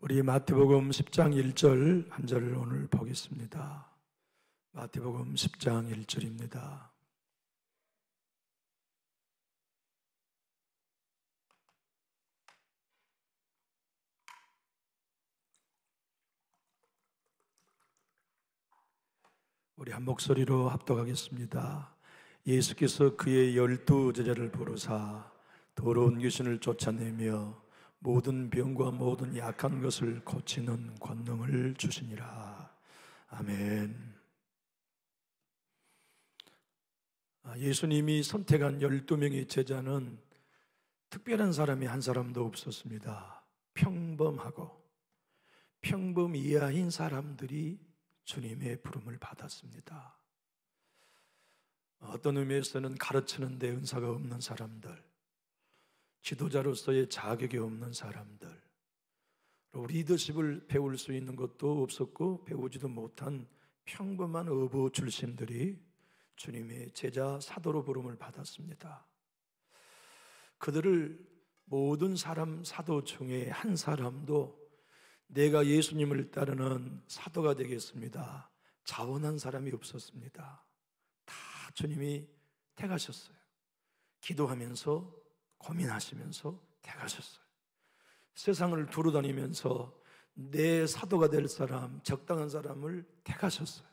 우리 마태복음 10장 1절 한 절을 오늘 보겠습니다. 마태복음 10장 1절입니다. 우리 한 목소리로 합독하겠습니다. 예수께서 그의 12 제자를 부르사 더러운 귀신을 쫓아내며 모든 병과 모든 약한 것을 고치는 권능을 주시니라. 아멘. 예수님이 선택한 12명의 제자는 특별한 사람이 한 사람도 없었습니다. 평범하고 평범 이하인 사람들이 주님의 부름을 받았습니다. 어떤 의미에서는 가르치는 데 은사가 없는 사람들, 지도자로서의 자격이 없는 사람들, 리더십을 배울 수 있는 것도 없었고 배우지도 못한 평범한 어부 출신들이 주님의 제자 사도로 부름을 받았습니다. 그들을 모든 사람 사도 중에 한 사람도 내가 예수님을 따르는 사도가 되겠습니다, 자원한 사람이 없었습니다. 다 주님이 택하셨어요. 기도하면서 고민하시면서 택하셨어요. 세상을 두루다니면서 내 사도가 될 사람, 적당한 사람을 택하셨어요.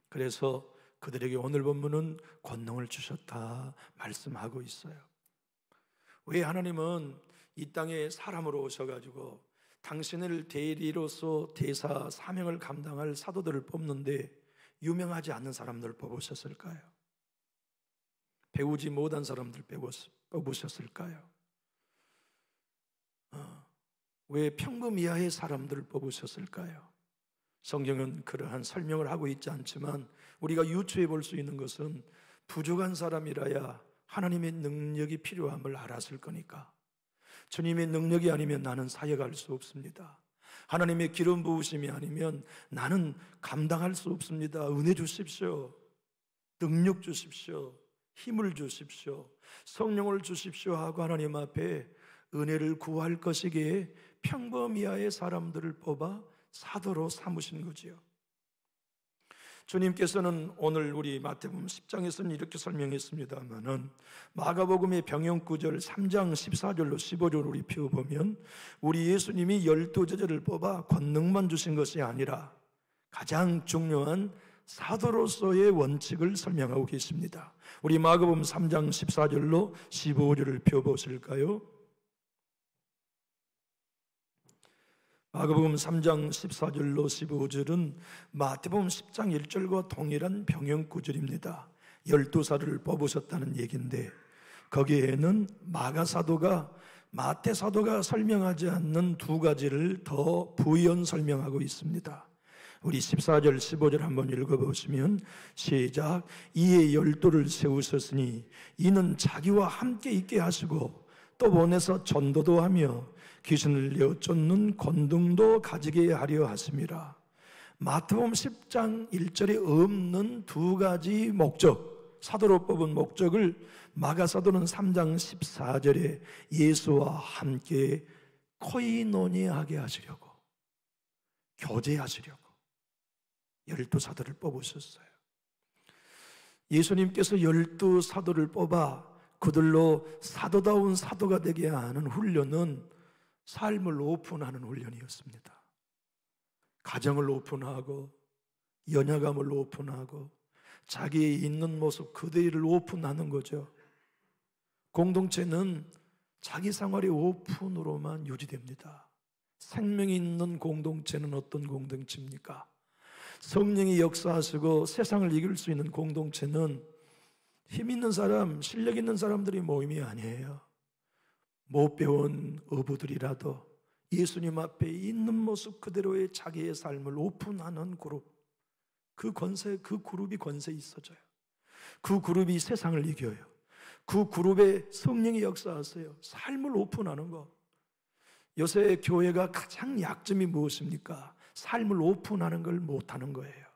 그래서 그들에게 오늘 본문은 권능을 주셨다 말씀하고 있어요. 왜 하나님은 이 땅에 사람으로 오셔가지고 당신을 대리로서 대사 사명을 감당할 사도들을 뽑는데 유명하지 않은 사람들을 뽑으셨을까요? 배우지 못한 사람들 뽑으셨을까요? 왜 평범 이하의 사람들을 뽑으셨을까요? 성경은 그러한 설명을 하고 있지 않지만 우리가 유추해 볼 수 있는 것은 부족한 사람이라야 하나님의 능력이 필요함을 알았을 거니까. 주님의 능력이 아니면 나는 사역할 수 없습니다. 하나님의 기름 부으심이 아니면 나는 감당할 수 없습니다. 은혜 주십시오. 능력 주십시오. 힘을 주십시오. 성령을 주십시오 하고 하나님 앞에 은혜를 구할 것이기에 평범 이하의 사람들을 뽑아 사도로 삼으신 거지요. 주님께서는 오늘 우리 마태복음 10장에서는 이렇게 설명했습니다만은 마가복음의 병영 구절 3장 14절로 15절을 우리 펴보면 우리 예수님이 12 제자를 뽑아 권능만 주신 것이 아니라 가장 중요한 사도로서의 원칙을 설명하고 계십니다. 우리 마가복음 3장 14절로 15절을 펴보실까요? 마가복음 3장 14절로 15절은 마태복음 10장 1절과 동일한 병영 구절입니다. 12사도를 뽑으셨다는 얘기인데 거기에는 마가사도가 마태사도가 설명하지 않는 두 가지를 더 부연 설명하고 있습니다. 우리 14절 15절 한번 읽어보시면 시작. 이에 12를 세우셨으니 이는 자기와 함께 있게 하시고 또 보내서 전도도 하며 귀신을 내어 쫓는 권능도 가지게 하려 하심이라. 마태복음 10장 1절에 없는 두 가지 목적, 사도로 뽑은 목적을 마가사도는 3장 14절에 예수와 함께 코이노니하게 하시려고, 교제하시려고 12사도를 뽑으셨어요. 예수님께서 12사도를 뽑아 그들로 사도다운 사도가 되게 하는 훈련은 삶을 오픈하는 훈련이었습니다. 가정을 오픈하고 연약함을 오픈하고 자기의 있는 모습 그대를 오픈하는 거죠. 공동체는 자기 생활의 오픈으로만 유지됩니다. 생명이 있는 공동체는 어떤 공동체입니까? 성령이 역사하시고 세상을 이길 수 있는 공동체는 힘 있는 사람, 실력 있는 사람들이 모임이 아니에요. 못 배운 어부들이라도 예수님 앞에 있는 모습 그대로의 자기의 삶을 오픈하는 그룹, 그 그룹이 권세 있어져요. 그 그룹이 세상을 이겨요. 그 그룹에 성령이 역사하세요. 삶을 오픈하는 거. 요새 교회가 가장 약점이 무엇입니까? 삶을 오픈하는 걸 못하는 거예요.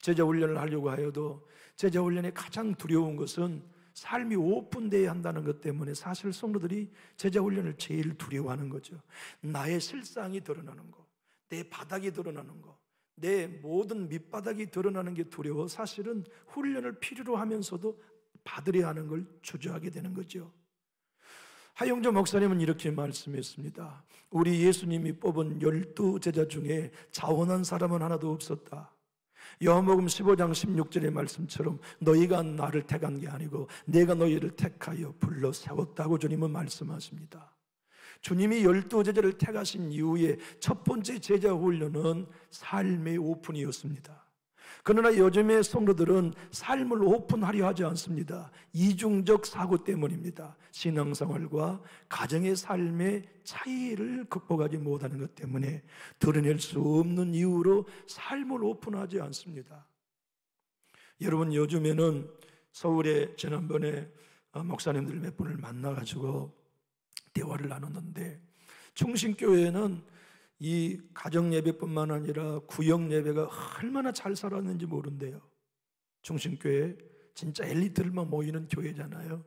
제자 훈련을 하려고 하여도 제자 훈련의 가장 두려운 것은 삶이 오픈되어야 한다는 것 때문에 사실 성도들이 제자훈련을 제일 두려워하는 거죠. 나의 실상이 드러나는 거, 내 바닥이 드러나는 거, 내 모든 밑바닥이 드러나는 게 두려워 사실은 훈련을 필요로 하면서도 받으려 하는 걸 주저하게 되는 거죠. 하용조 목사님은 이렇게 말씀했습니다. 우리 예수님이 뽑은 12제자 중에 자원한 사람은 하나도 없었다. 요한복음 15장 16절의 말씀처럼 너희가 나를 택한 게 아니고 내가 너희를 택하여 불러 세웠다고 주님은 말씀하십니다. 주님이 12제자를 택하신 이후에 첫 번째 제자 훈련은 삶의 오픈이었습니다. 그러나 요즘의 성도들은 삶을 오픈하려 하지 않습니다. 이중적 사고 때문입니다. 신앙생활과 가정의 삶의 차이를 극복하지 못하는 것 때문에 드러낼 수 없는 이유로 삶을 오픈하지 않습니다. 여러분, 요즘에는 서울에 지난번에 목사님들 몇 분을 만나가지고 대화를 나눴는데, 충신교회는 이 가정 예배뿐만 아니라 구역 예배가 얼마나 잘 살았는지 모른대요. 충신교회 진짜 엘리트들만 모이는 교회잖아요.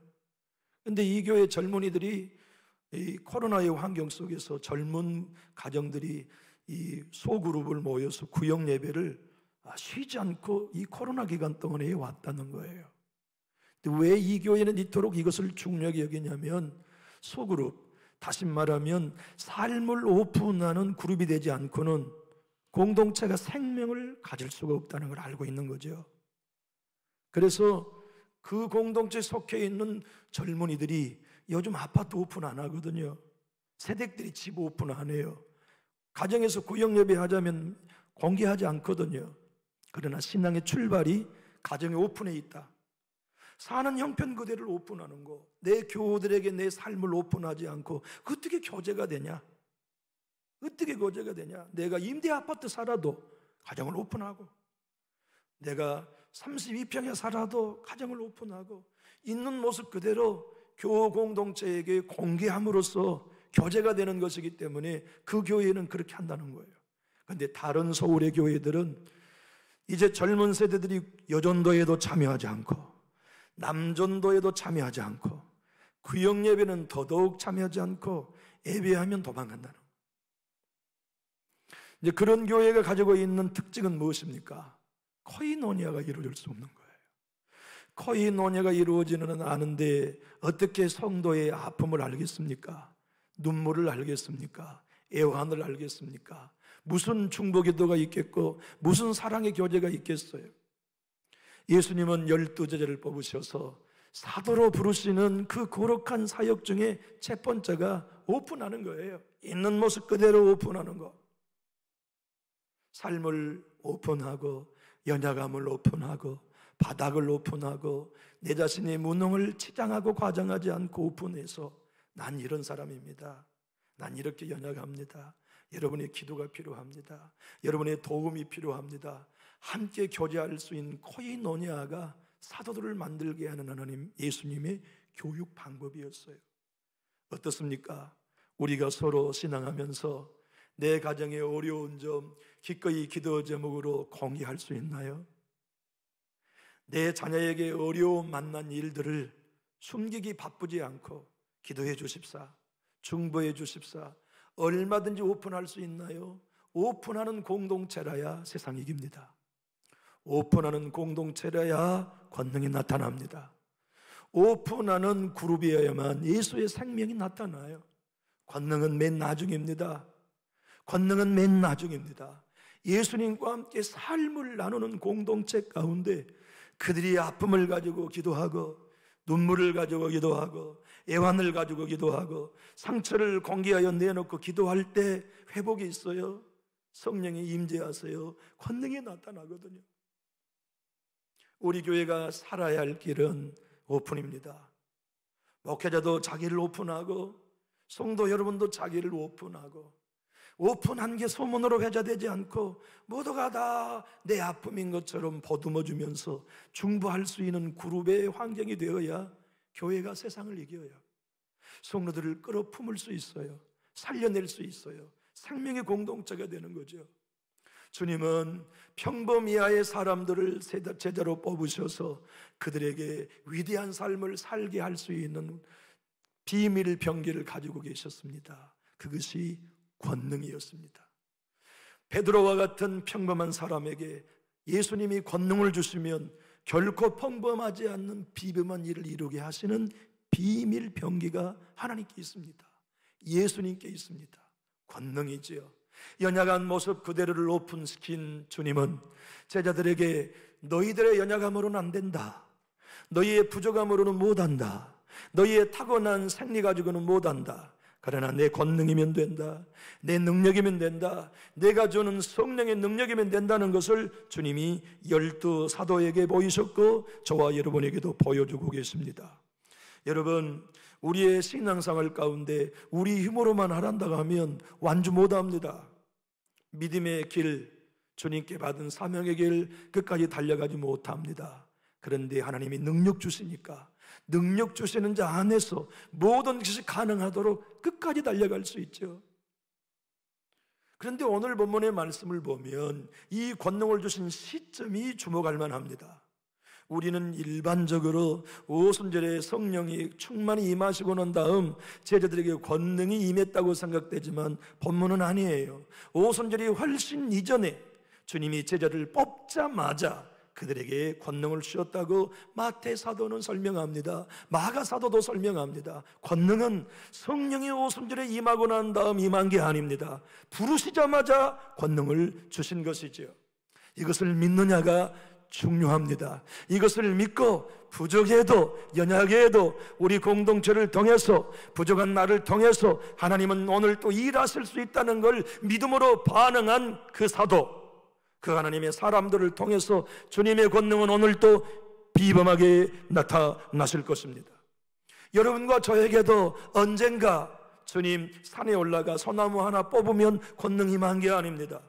근데 이 교회 젊은이들이 이 코로나의 환경 속에서 젊은 가정들이 이 소그룹을 모여서 구역 예배를 쉬지 않고 이 코로나 기간 동안에 왔다는 거예요. 왜 이 교회는 이토록 이것을 중요하게 여기냐면, 소그룹, 다시 말하면 삶을 오픈하는 그룹이 되지 않고는 공동체가 생명을 가질 수가 없다는 걸 알고 있는 거죠. 그래서 그 공동체에 속해 있는 젊은이들이 요즘 아파트 오픈 안 하거든요. 세댁들이 집 오픈 안 해요. 가정에서 구역 예배 하자면 공개하지 않거든요. 그러나 신앙의 출발이 가정의 오픈에 있다. 사는 형편 그대를 오픈하는 거, 내 교우들에게 내 삶을 오픈하지 않고 어떻게 교제가 되냐? 어떻게 교제가 되냐? 내가 임대 아파트 살아도 가정을 오픈하고, 내가 32평에 살아도 가정을 오픈하고, 있는 모습 그대로 교우 공동체에게 공개함으로써 교제가 되는 것이기 때문에 그 교회는 그렇게 한다는 거예요. 그런데 다른 서울의 교회들은 이제 젊은 세대들이 여전도에도 참여하지 않고 남전도에도 참여하지 않고 구역 예배는 더더욱 참여하지 않고 예배하면 도망간다는 거예요. 이제 그런 교회가 가지고 있는 특징은 무엇입니까? 코이노니아가 이루어질 수 없는 거예요. 코이노니아가 이루어지는 아는데 어떻게 성도의 아픔을 알겠습니까? 눈물을 알겠습니까? 애환을 알겠습니까? 무슨 중보기도가 있겠고 무슨 사랑의 교제가 있겠어요? 예수님은 12제자를 뽑으셔서 사도로 부르시는 그 거룩한 사역 중에 첫 번째가 오픈하는 거예요. 있는 모습 그대로 오픈하는 거. 삶을 오픈하고 연약함을 오픈하고 바닥을 오픈하고 내 자신의 무능을 치장하고 과장하지 않고 오픈해서 난 이런 사람입니다. 난 이렇게 연약합니다. 여러분의 기도가 필요합니다. 여러분의 도움이 필요합니다. 함께 교제할 수 있는 코이노니아가 사도들을 만들게 하는 하나님 예수님의 교육 방법이었어요. 어떻습니까? 우리가 서로 신앙하면서 내 가정의 어려운 점 기꺼이 기도 제목으로 공유할 수 있나요? 내 자녀에게 어려움 만난 일들을 숨기기 바쁘지 않고 기도해 주십사, 중보해 주십사, 얼마든지 오픈할 수 있나요? 오픈하는 공동체라야 세상 이깁니다. 오픈하는 공동체라야 권능이 나타납니다. 오픈하는 그룹이어야만 예수의 생명이 나타나요. 권능은 맨 나중입니다. 권능은 맨 나중입니다. 예수님과 함께 삶을 나누는 공동체 가운데 그들이 아픔을 가지고 기도하고 눈물을 가지고 기도하고 애환을 가지고 기도하고 상처를 공개하여 내놓고 기도할 때 회복이 있어요. 성령이 임재하세요. 권능이 나타나거든요. 우리 교회가 살아야 할 길은 오픈입니다. 목회자도 자기를 오픈하고 성도 여러분도 자기를 오픈하고, 오픈한 게 소문으로 회자되지 않고 모두가 다 내 아픔인 것처럼 보듬어주면서 중보할 수 있는 그룹의 환경이 되어야 교회가 세상을 이겨요. 성도들을 끌어품을 수 있어요. 살려낼 수 있어요. 생명의 공동체가 되는 거죠. 주님은 평범이하의 사람들을 제자로 뽑으셔서 그들에게 위대한 삶을 살게 할 수 있는 비밀 병기를 가지고 계셨습니다. 그것이 권능이었습니다. 베드로와 같은 평범한 사람에게 예수님이 권능을 주시면 결코 평범하지 않는 비범한 일을 이루게 하시는 비밀 병기가 하나님께 있습니다. 예수님께 있습니다. 권능이지요. 연약한 모습 그대로를 오픈시킨 주님은 제자들에게 너희들의 연약함으로는 안 된다. 너희의 부족함으로는 못한다. 너희의 타고난 생리 가지고는 못한다. 그러나 내 권능이면 된다. 내 능력이면 된다. 내가 주는 성령의 능력이면 된다는 것을 주님이 12 사도에게 보이셨고 저와 여러분에게도 보여주고 계십니다. 여러분, 우리의 신앙생활 가운데 우리 힘으로만 하란다고 하면 완주 못합니다. 믿음의 길, 주님께 받은 사명의 길 끝까지 달려가지 못합니다. 그런데 하나님이 능력 주시니까 능력 주시는 자 안에서 모든 것이 가능하도록 끝까지 달려갈 수 있죠. 그런데 오늘 본문의 말씀을 보면 이 권능을 주신 시점이 주목할 만합니다. 우리는 일반적으로 오순절에 성령이 충만히 임하시고 난 다음 제자들에게 권능이 임했다고 생각되지만 본문은 아니에요. 오순절이 훨씬 이전에 주님이 제자들을 뽑자마자 그들에게 권능을 주셨다고 마태 사도는 설명합니다. 마가 사도도 설명합니다. 권능은 성령이 오순절에 임하고 난 다음 임한 게 아닙니다. 부르시자마자 권능을 주신 것이죠. 이것을 믿느냐가 중요합니다. 이것을 믿고 부족해도 연약해도 우리 공동체를 통해서 부족한 나를 통해서 하나님은 오늘 또 일하실 수 있다는 걸 믿음으로 반응한 그 사도, 그 하나님의 사람들을 통해서 주님의 권능은 오늘 또 비범하게 나타나실 것입니다. 여러분과 저에게도 언젠가 주님 산에 올라가 소나무 하나 뽑으면 권능 임한 게 아닙니다.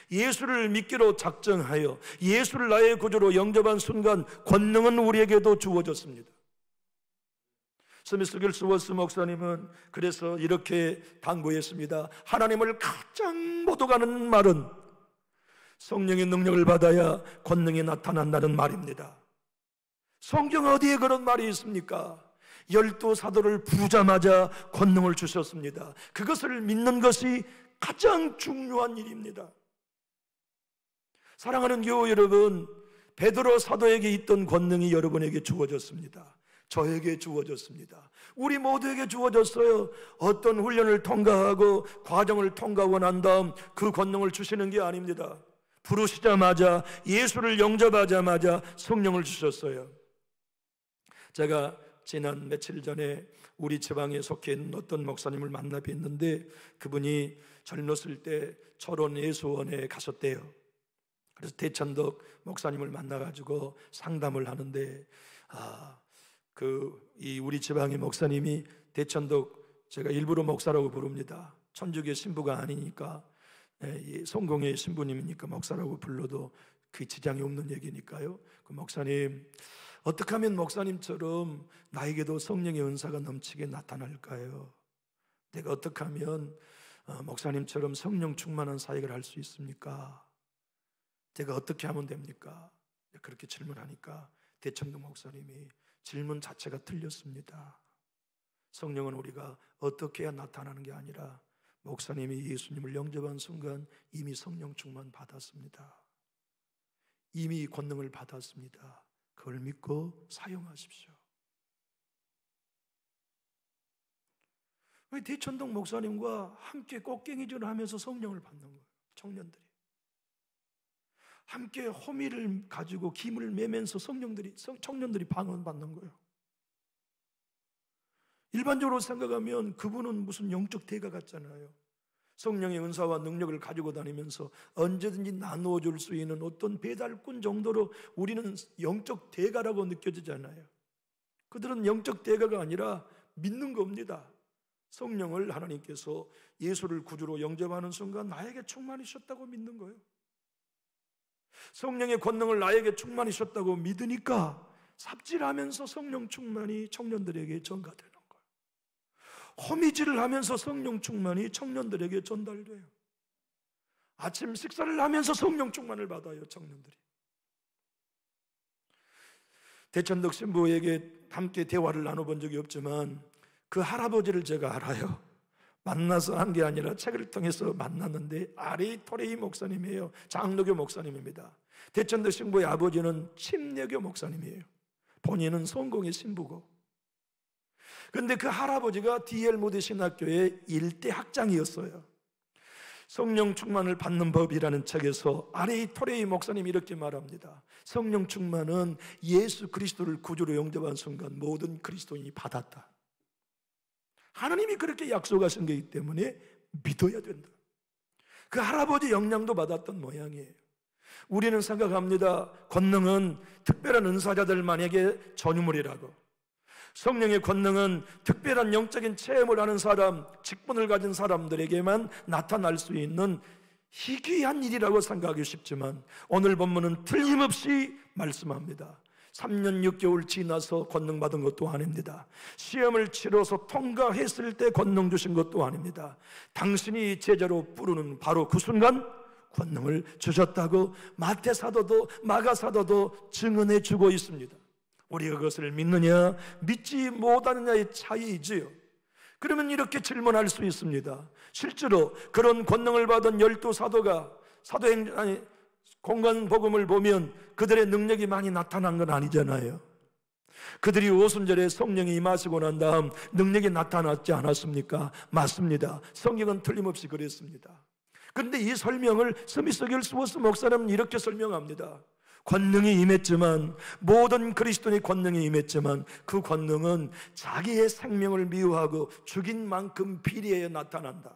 예수를 믿기로 작정하여 예수를 나의 구주로 영접한 순간 권능은 우리에게도 주어졌습니다. 스미스 길스워스 목사님은 그래서 이렇게 당부했습니다. 하나님을 가장 못 오가는 말은 성령의 능력을 받아야 권능이 나타난다는 말입니다. 성경 어디에 그런 말이 있습니까? 12 사도를 부르자마자 권능을 주셨습니다. 그것을 믿는 것이 가장 중요한 일입니다. 사랑하는 교우 여러분, 베드로 사도에게 있던 권능이 여러분에게 주어졌습니다. 저에게 주어졌습니다. 우리 모두에게 주어졌어요. 어떤 훈련을 통과하고 과정을 통과하고 난 다음 그 권능을 주시는 게 아닙니다. 부르시자마자 예수를 영접하자마자 성령을 주셨어요. 제가 지난 며칠 전에 우리 지방에 속해 있는 어떤 목사님을 만나 뵀는데 그분이 젊었을 때 철원 예수원에 가셨대요. 그래서 대천덕 목사님을 만나가지고 상담을 하는데 이 우리 지방의 목사님이 대천덕, 제가 일부러 목사라고 부릅니다. 천주교 신부가 아니니까 성공의 신부님이니까 목사라고 불러도 그 지장이 없는 얘기니까요. 그 목사님, 어떻게 하면 목사님처럼 나에게도 성령의 은사가 넘치게 나타날까요? 내가 어떻게 하면 목사님처럼 성령 충만한 사역을 할 수 있습니까? 제가 어떻게 하면 됩니까? 그렇게 질문하니까 대천동 목사님이 질문 자체가 틀렸습니다. 성령은 우리가 어떻게 해야 나타나는 게 아니라 목사님이 예수님을 영접한 순간 이미 성령 충만 받았습니다. 이미 권능을 받았습니다. 그걸 믿고 사용하십시오. 대천동 목사님과 함께 꽃갱이질을 하면서 성령을 받는 거예요. 청년들이 함께 호미를 가지고 김을 매면서 청년들이 방언받는 거예요. 일반적으로 생각하면 그분은 무슨 영적 대가 같잖아요. 성령의 은사와 능력을 가지고 다니면서 언제든지 나누어 줄 수 있는 어떤 배달꾼 정도로 우리는 영적 대가라고 느껴지잖아요. 그들은 영적 대가가 아니라 믿는 겁니다. 성령을 하나님께서 예수를 구주로 영접하는 순간 나에게 충만하셨다고 믿는 거예요. 성령의 권능을 나에게 충만하셨다고 믿으니까 삽질하면서 성령 충만이 청년들에게 전가되는 거예요. 호미질을 하면서 성령 충만이 청년들에게 전달돼요. 아침 식사를 하면서 성령 충만을 받아요, 청년들이. 대천덕 신부에게 함께 대화를 나눠본 적이 없지만 그 할아버지를 제가 알아요. 만나서 한 게 아니라 책을 통해서 만났는데 아레이 토레이 목사님이에요. 장로교 목사님입니다. 대천덕 신부의 아버지는 침례교 목사님이에요. 본인은 성공의 신부고. 그런데 그 할아버지가 D.L. 모디 신학교의 일대 학장이었어요. 성령 충만을 받는 법이라는 책에서 아레이 토레이 목사님이 이렇게 말합니다. 성령 충만은 예수 그리스도를 구주로 영접한 순간 모든 그리스도인이 받았다. 하나님이 그렇게 약속하신 것이기 때문에 믿어야 된다. 그 할아버지 영향도 받았던 모양이에요. 우리는 생각합니다. 권능은 특별한 은사자들만에게 전유물이라고. 성령의 권능은 특별한 영적인 체험을 하는 사람, 직분을 가진 사람들에게만 나타날 수 있는 희귀한 일이라고 생각하기 쉽지만 오늘 본문은 틀림없이 말씀합니다. 3년 6개월 지나서 권능 받은 것도 아닙니다. 시험을 치러서 통과했을 때 권능 주신 것도 아닙니다. 당신이 제자로 부르는 바로 그 순간 권능을 주셨다고 마태 사도도 마가 사도도 증언해 주고 있습니다. 우리가 그것을 믿느냐 믿지 못하느냐의 차이이지요. 그러면 이렇게 질문할 수 있습니다. 실제로 그런 권능을 받은 12사도가 공관복음을 보면 그들의 능력이 많이 나타난 건 아니잖아요. 그들이 오순절에 성령이 임하시고 난 다음 능력이 나타났지 않았습니까? 맞습니다. 성경은 틀림없이 그랬습니다. 그런데 이 설명을 스미스 겔스워스 목사님은 이렇게 설명합니다. 권능이 임했지만, 모든 그리스도인의 권능이 임했지만 그 권능은 자기의 생명을 미워하고 죽인 만큼 비리에 나타난다.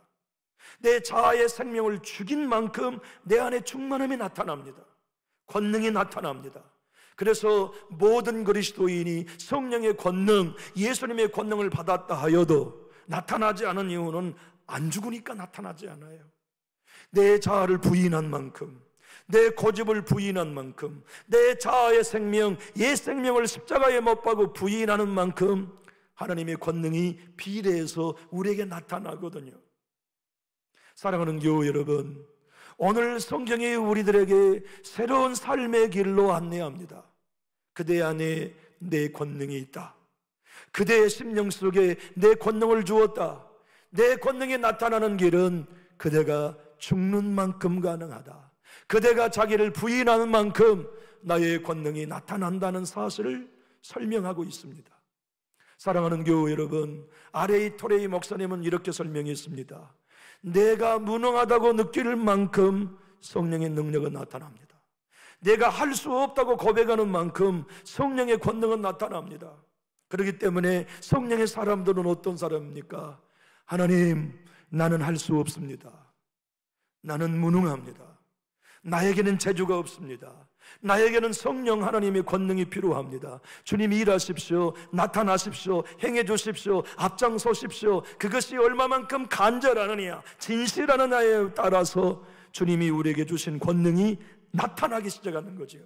내 자아의 생명을 죽인 만큼 내 안에 충만함이 나타납니다. 권능이 나타납니다. 그래서 모든 그리스도인이 성령의 권능, 예수님의 권능을 받았다 하여도 나타나지 않은 이유는 안 죽으니까 나타나지 않아요. 내 자아를 부인한 만큼, 내 고집을 부인한 만큼, 내 자아의 생명, 옛 생명을 십자가에 못 박고 부인하는 만큼 하나님의 권능이 비례해서 우리에게 나타나거든요. 사랑하는 교우 여러분, 오늘 성경이 우리들에게 새로운 삶의 길로 안내합니다. 그대 안에 내 권능이 있다. 그대의 심령 속에 내 권능을 주었다. 내 권능이 나타나는 길은 그대가 죽는 만큼 가능하다. 그대가 자기를 부인하는 만큼 나의 권능이 나타난다는 사실을 설명하고 있습니다. 사랑하는 교우 여러분, 아레이 토레이 목사님은 이렇게 설명했습니다. 내가 무능하다고 느낄 만큼 성령의 능력은 나타납니다. 내가 할 수 없다고 고백하는 만큼 성령의 권능은 나타납니다. 그렇기 때문에 성령의 사람들은 어떤 사람입니까? 하나님, 나는 할 수 없습니다. 나는 무능합니다. 나에게는 재주가 없습니다. 나에게는 성령 하나님의 권능이 필요합니다. 주님 일하십시오. 나타나십시오. 행해 주십시오. 앞장서십시오. 그것이 얼마만큼 간절하느냐, 진실하느냐에 따라서 주님이 우리에게 주신 권능이 나타나기 시작하는 거죠.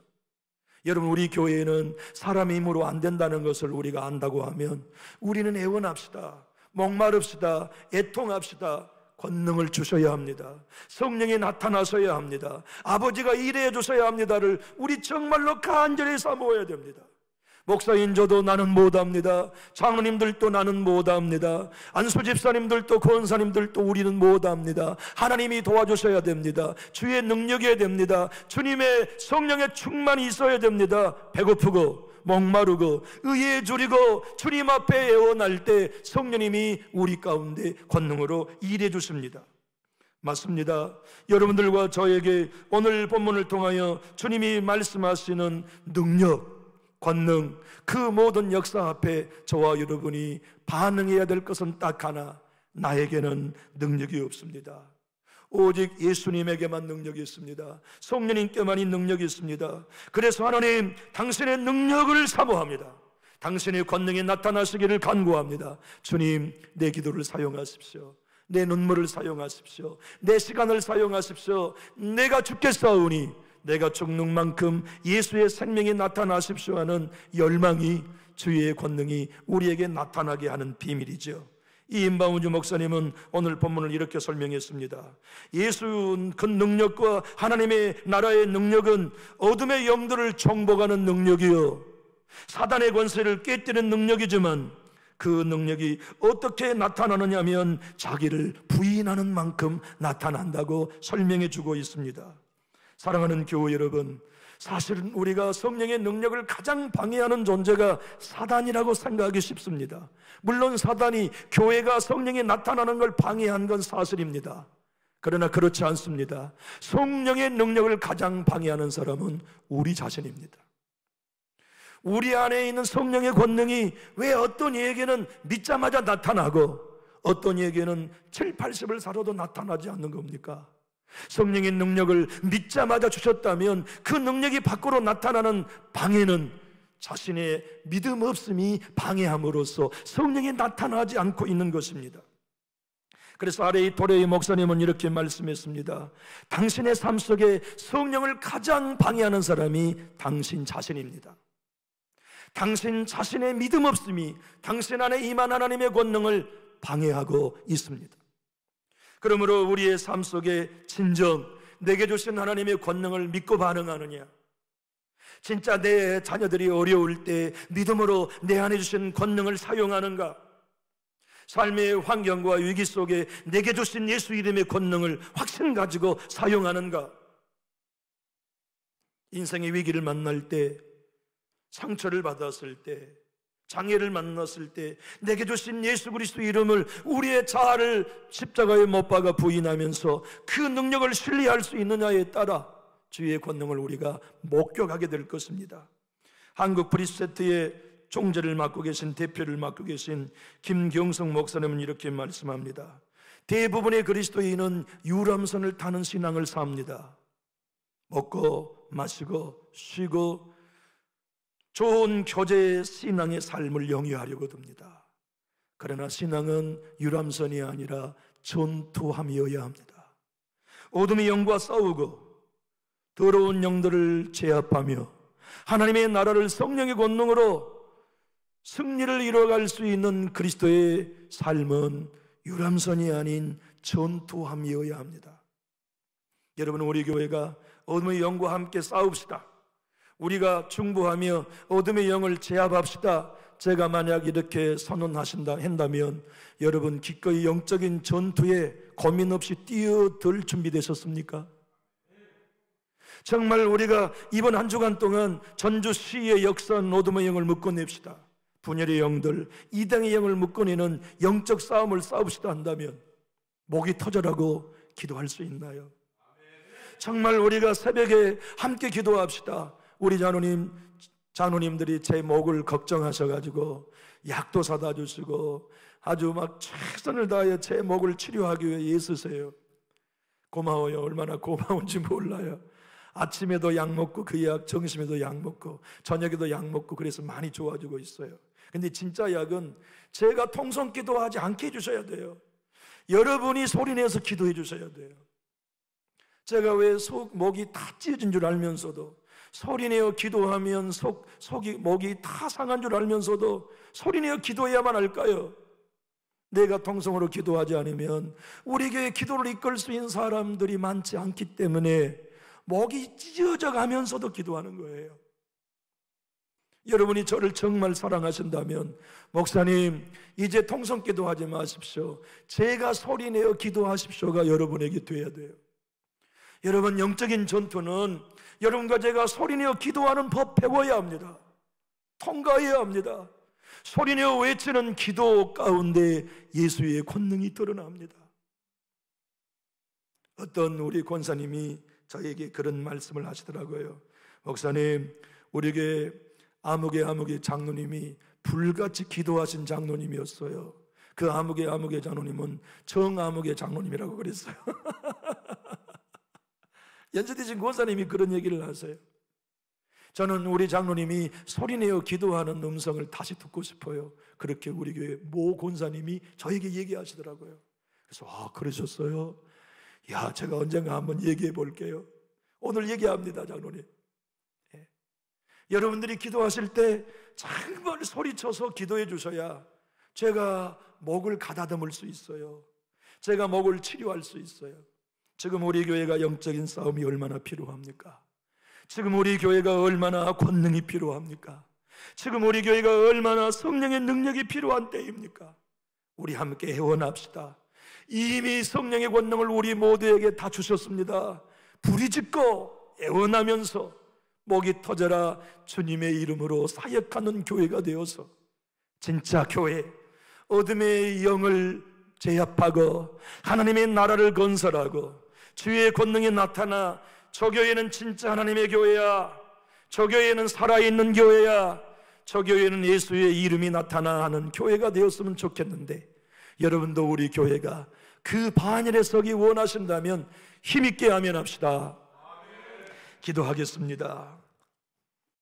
여러분, 우리 교회에는 사람의 힘으로 안 된다는 것을 우리가 안다고 하면 우리는 애원합시다. 목마릅시다. 애통합시다. 권능을 주셔야 합니다. 성령이 나타나셔야 합니다. 아버지가 일해 주셔야 합니다를 우리 정말로 간절히 사모해야 됩니다. 목사인 저도 나는 못합니다. 장로님들도 나는 못합니다. 안수 집사님들도 권사님들도 우리는 못합니다. 하나님이 도와주셔야 됩니다. 주의 능력이 됩니다. 주님의 성령의 충만이 있어야 됩니다. 배고프고 목마르고 의에 줄이고 주님 앞에 애원할 때 성령님이 우리 가운데 권능으로 일해 주십니다. 맞습니다. 여러분들과 저에게 오늘 본문을 통하여 주님이 말씀하시는 능력, 권능, 그 모든 역사 앞에 저와 여러분이 반응해야 될 것은 딱 하나, 나에게는 능력이 없습니다. 오직 예수님에게만 능력이 있습니다. 성령님께만이 능력이 있습니다. 그래서 하나님, 당신의 능력을 사모합니다. 당신의 권능이 나타나시기를 간구합니다. 주님, 내 기도를 사용하십시오. 내 눈물을 사용하십시오. 내 시간을 사용하십시오. 내가 죽겠사오니 내가 죽는 만큼 예수의 생명이 나타나십시오 하는 열망이, 주의 권능이 우리에게 나타나게 하는 비밀이죠. 이임바운주 목사님은 오늘 본문을 이렇게 설명했습니다. 예수 그 능력과 하나님의 나라의 능력은 어둠의 영들을 정복하는 능력이요, 사단의 권세를 깨뜨리는 능력이지만 그 능력이 어떻게 나타나느냐 하면 자기를 부인하는 만큼 나타난다고 설명해 주고 있습니다. 사랑하는 교회 여러분, 사실은 우리가 성령의 능력을 가장 방해하는 존재가 사단이라고 생각하기 쉽습니다. 물론 사단이 교회가 성령이 나타나는 걸 방해한 건 사실입니다. 그러나 그렇지 않습니다. 성령의 능력을 가장 방해하는 사람은 우리 자신입니다. 우리 안에 있는 성령의 권능이 왜 어떤 이에게는 믿자마자 나타나고 어떤 이에게는 7, 80을 살아도 나타나지 않는 겁니까? 성령의 능력을 믿자마자 주셨다면 그 능력이 밖으로 나타나는 방해는 자신의 믿음 없음이 방해함으로써 성령이 나타나지 않고 있는 것입니다. 그래서 R.A. 토레이 목사님은 이렇게 말씀했습니다. 당신의 삶 속에 성령을 가장 방해하는 사람이 당신 자신입니다. 당신 자신의 믿음 없음이 당신 안에 임한 하나님의 권능을 방해하고 있습니다. 그러므로 우리의 삶 속에 진정 내게 주신 하나님의 권능을 믿고 반응하느냐, 진짜 내 자녀들이 어려울 때 믿음으로 내 안에 주신 권능을 사용하는가, 삶의 환경과 위기 속에 내게 주신 예수 이름의 권능을 확신 가지고 사용하는가. 인생의 위기를 만날 때, 상처를 받았을 때, 장애를 만났을 때 내게 주신 예수 그리스도 이름을, 우리의 자아를 십자가에 못 박아 부인하면서 그 능력을 신뢰할 수 있느냐에 따라 주의 권능을 우리가 목격하게 될 것입니다. 한국 프리세트의 총재를 맡고 계신, 대표를 맡고 계신 김경성 목사님은 이렇게 말씀합니다. 대부분의 그리스도인은 유람선을 타는 신앙을 삽니다. 먹고 마시고 쉬고 좋은 교제의 신앙의 삶을 영위하려고 듭니다. 그러나 신앙은 유람선이 아니라 전투함이어야 합니다. 어둠의 영과 싸우고 더러운 영들을 제압하며 하나님의 나라를 성령의 권능으로 승리를 이뤄갈 수 있는 그리스도의 삶은 유람선이 아닌 전투함이어야 합니다. 여러분, 우리 교회가 어둠의 영과 함께 싸웁시다. 우리가 중보하며 어둠의 영을 제압합시다. 제가 만약 이렇게 선언하신다 한다면 여러분 기꺼이 영적인 전투에 고민 없이 뛰어들 준비되셨습니까? 정말 우리가 이번 한 주간 동안 전주시의 역사한 어둠의 영을 묶어냅시다. 분열의 영들, 이당의 영을 묶어내는 영적 싸움을 싸웁시다 한다면 목이 터져라고 기도할 수 있나요? 정말 우리가 새벽에 함께 기도합시다. 우리 장로님들이 제 목을 걱정하셔가지고 약도 사다 주시고 아주 막 최선을 다해 제 목을 치료하기 위해 애쓰세요. 고마워요. 얼마나 고마운지 몰라요. 아침에도 약 먹고 그 약, 점심에도 약 먹고 저녁에도 약 먹고 그래서 많이 좋아지고 있어요. 근데 진짜 약은 제가 통성 기도하지 않게 해주셔야 돼요. 여러분이 소리내서 기도해 주셔야 돼요. 제가 왜 목이 다 찢어진 줄 알면서도 소리내어 기도하면 목이 다 상한 줄 알면서도 소리내어 기도해야만 할까요? 내가 통성으로 기도하지 않으면 우리 교회 기도를 이끌 수 있는 사람들이 많지 않기 때문에 목이 찢어져 가면서도 기도하는 거예요. 여러분이 저를 정말 사랑하신다면 목사님 이제 통성 기도하지 마십시오. 제가 소리내어 기도하십시오가 여러분에게 돼야 돼요. 여러분, 영적인 전투는 여러분과 제가 소리내어 기도하는 법 배워야 합니다. 통과해야 합니다. 소리내어 외치는 기도 가운데 예수의 권능이 드러납니다. 어떤 우리 권사님이 저에게 그런 말씀을 하시더라고요. 목사님, 우리에게 아무개 장로님이 불같이 기도하신 장로님이었어요. 그 아무개 장로님은 정아무개 장로님이라고 그랬어요. 연세대신 권사님이 그런 얘기를 하세요. 저는 우리 장로님이 소리내어 기도하는 음성을 다시 듣고 싶어요. 그렇게 우리 교회 모 권사님이 저에게 얘기하시더라고요. 그래서 그러셨어요? 야, 제가 언젠가 한번 얘기해 볼게요. 오늘 얘기합니다, 장로님. 여러분들이 기도하실 때 정말 소리쳐서 기도해 주셔야 제가 목을 가다듬을 수 있어요. 제가 목을 치료할 수 있어요. 지금 우리 교회가 영적인 싸움이 얼마나 필요합니까? 지금 우리 교회가 얼마나 권능이 필요합니까? 지금 우리 교회가 얼마나 성령의 능력이 필요한 때입니까? 우리 함께 애원합시다. 이미 성령의 권능을 우리 모두에게 다 주셨습니다. 부리짓고 애원하면서 목이 터져라 주님의 이름으로 사역하는 교회가 되어서 진짜 교회, 어둠의 영을 제압하고 하나님의 나라를 건설하고 주의 권능이 나타나 저 교회는 진짜 하나님의 교회야, 저 교회는 살아있는 교회야, 저 교회는 예수의 이름이 나타나 하는 교회가 되었으면 좋겠는데, 여러분도 우리 교회가 그 반열에 서기 원하신다면 힘있게 아멘합시다. 기도하겠습니다.